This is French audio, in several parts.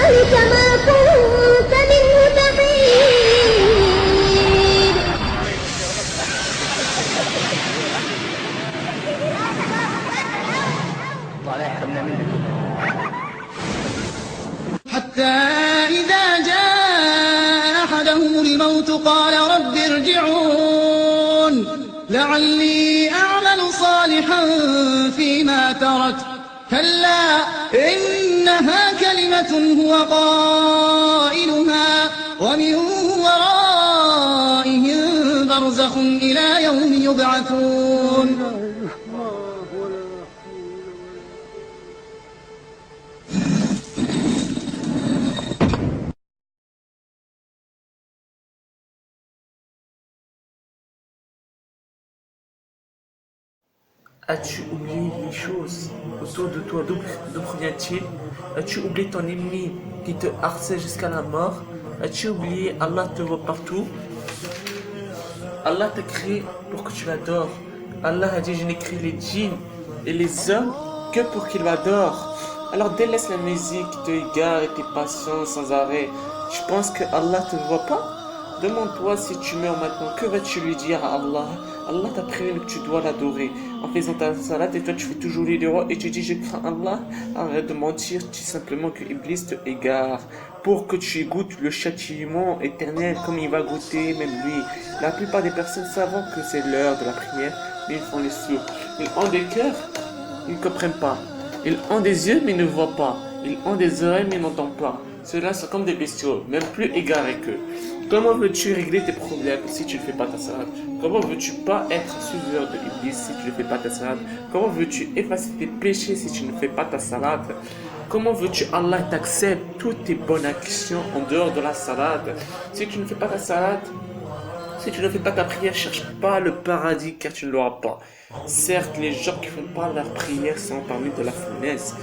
ذلك ما كنت منه تحيد حتى إذا جاء أحدهم الموت قال رب ارجعون لعلي أعمل صالحا فيما تركت كلا إنها كلمة هو قائلها ومن ورائهم برزخ إلى يوم يبعثون. As-tu oublié les choses autour de toi? D'où provient-il? As-tu oublié ton ennemi qui te harcèle jusqu'à la mort? As-tu oublié Allah te voit partout? Allah t'a créé pour que tu l'adores. Allah a dit: je n'ai créé les djinns et les hommes que pour qu'ils m'adorent. Alors délaisse la musique qui te égare et tes passions sans arrêt. Je pense que Allah te voit pas? Demande-toi si tu meurs maintenant, que vas-tu lui dire à Allah? Allah t'a prévenu que tu dois l'adorer en faisant ta salade et toi tu fais toujours les rois et tu dis je crains Allah. Arrête de mentir, dis simplement que Iblis te égare pour que tu goûtes le châtiment éternel comme il va goûter même lui. La plupart des personnes savent que c'est l'heure de la prière, mais ils font les sourds. Ils ont des cœurs, ils ne comprennent pas. Ils ont des yeux mais ils ne voient pas. Ils ont des oreilles mais ils n'entendent pas. Ceux-là sont comme des bestiaux, même plus égarés qu'eux. Comment veux-tu régler tes problèmes si tu ne fais pas ta salade? Comment veux-tu pas être suiveur de Iblis si tu ne fais pas ta salade? Comment veux-tu effacer tes péchés si tu ne fais pas ta salade? Comment veux-tu Allah t'accepte toutes tes bonnes actions en dehors de la salade? Si tu ne fais pas ta salade, si tu ne fais pas ta prière, cherche pas le paradis car tu ne l'auras pas. Certes, les gens qui font pas leur prière sont parmi de la fournaise.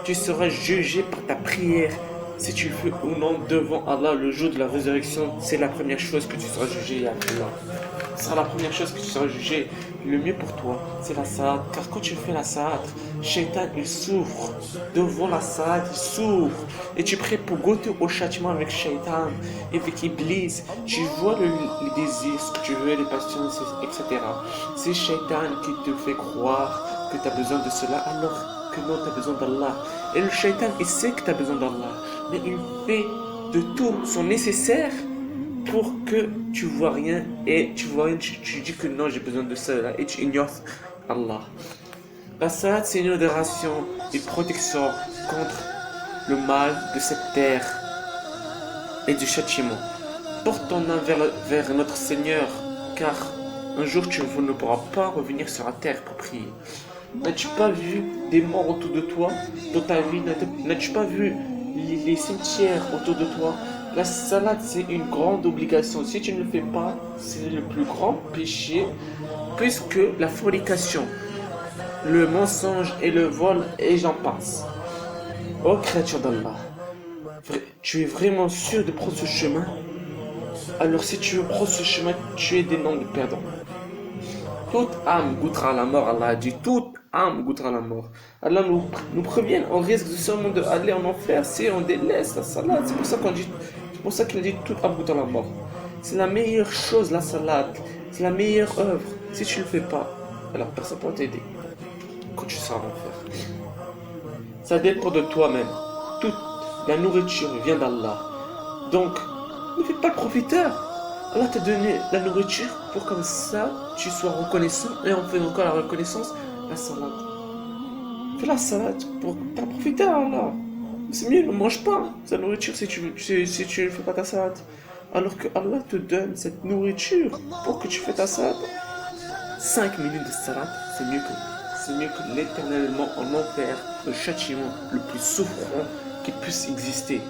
Tu seras jugé par ta prière. Si tu le fais ou non devant Allah le jour de la résurrection, c'est la première chose que tu seras jugé à Allah. Ce sera la première chose que tu seras jugé. Le mieux pour toi, c'est la salade. Car quand tu fais la salade, Shaitan il souffre. Devant la salade, il souffre. Et tu es prêt pour goûter au châtiment avec Shaitan, avec Iblis. Tu vois les désirs, ce que tu veux, les passions, etc. C'est Shaitan qui te fait croire que tu as besoin de cela alors que non, tu as besoin d'Allah. Et le Shaitan, il sait que tu as besoin d'Allah. Mais il fait de tout son nécessaire pour que tu vois rien et tu vois rien, tu dis que non, j'ai besoin de ça et tu ignores Allah. La salade, c'est une adoration, une protection contre le mal de cette terre et du châtiment. Porte ton âme vers notre Seigneur, car un jour tu ne pourras pas revenir sur la terre pour prier. N'as-tu pas vu des morts autour de toi dans ta vie? N'as-tu pas vu les cimetières autour de toi? La salade, c'est une grande obligation. Si tu ne le fais pas, c'est le plus grand péché, puisque la fornication, le mensonge et le vol, et j'en passe. Oh créature d'Allah, tu es vraiment sûr de prendre ce chemin? Alors si tu veux prendre ce chemin, tu es des noms de perdants. Toute âme goûtera la mort, Allah a dit, toute âme goûtera la mort. Allah nous prévient, on risque seulement d'aller en enfer si on délaisse la salade. C'est pour ça qu'il a dit, toute âme goûtera la mort. C'est la meilleure chose, la salade. C'est la meilleure œuvre. Si tu ne le fais pas, alors personne ne pourra t'aider quand tu seras en enfer. Ça dépend de toi-même. Toute la nourriture vient d'Allah. Donc, ne fais pas le profiteur. Allah t'a donné la nourriture pour comme ça tu sois reconnaissant et en faisant encore la reconnaissance, la salade. Fais la salade pour t'en profiter Allah. C'est mieux, ne mange pas sa nourriture si tu ne fais pas ta salade. Alors que Allah te donne cette nourriture pour que tu fais ta salade. 5 minutes de salade, c'est mieux que l'éternellement en enfer, le châtiment le plus souffrant qui puisse exister.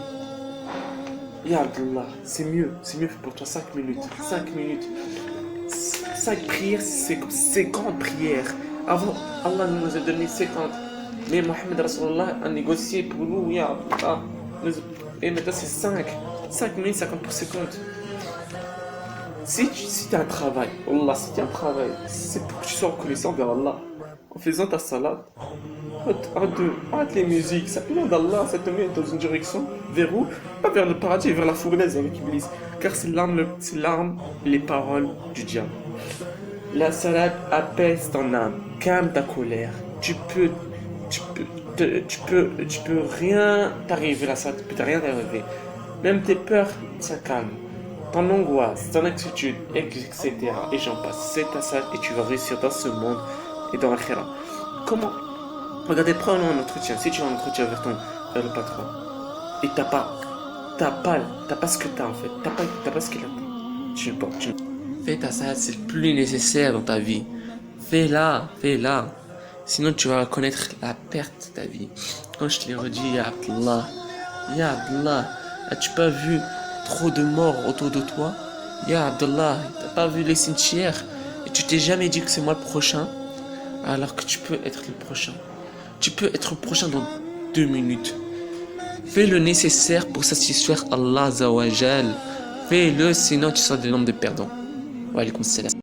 Ya Allah, c'est mieux pour toi 5 minutes. 5 prières, c'est comme 50 prières. Avant, Allah nous a donné 50. Mais Mohammed Rasulullah a négocié pour nous, ya Allah. Et maintenant c'est 5. 5 minutes, 50 pour 50. Si tu as un travail, Allah, si tu as un travail, c'est pour que tu sois reconnaissant vers Allah. En faisant ta salade, Arrête les musiques, ça peut d'Allah, ça te met dans une direction, vers où? Pas vers le paradis, vers la fournaise avec Iblis. Car c'est l'arme, les paroles du diable. La salade apaise ton âme, calme ta colère. Tu peux rien t'arriver, la salade peut rien t'arriver. Même tes peurs, ça calme. Ton angoisse, ton inquiétude, etc. Et j'en passe. C'est ta salade et tu vas réussir dans ce monde et dans l'akhira. Comment? Regardez, prenons un entretien. Si tu as un entretien vers le patron, et t'as pas ce que t'as en fait. T'as pas ce qu'il a. Fais ta salade, c'est le plus nécessaire dans ta vie. Fais-la. Sinon, tu vas connaître la perte de ta vie. Quand je te l'ai redit, Ya Abdullah, as-tu pas vu trop de morts autour de toi? Ya Abdullah, t'as pas vu les cimetières? Et tu t'es jamais dit que c'est moi le prochain? Alors que tu peux être le prochain. Tu peux être le prochain dans 2 minutes. Fais le nécessaire pour satisfaire Allah Azza wa Jal. Fais-le, sinon tu seras des nombres de perdants. Wa alaykoum salam.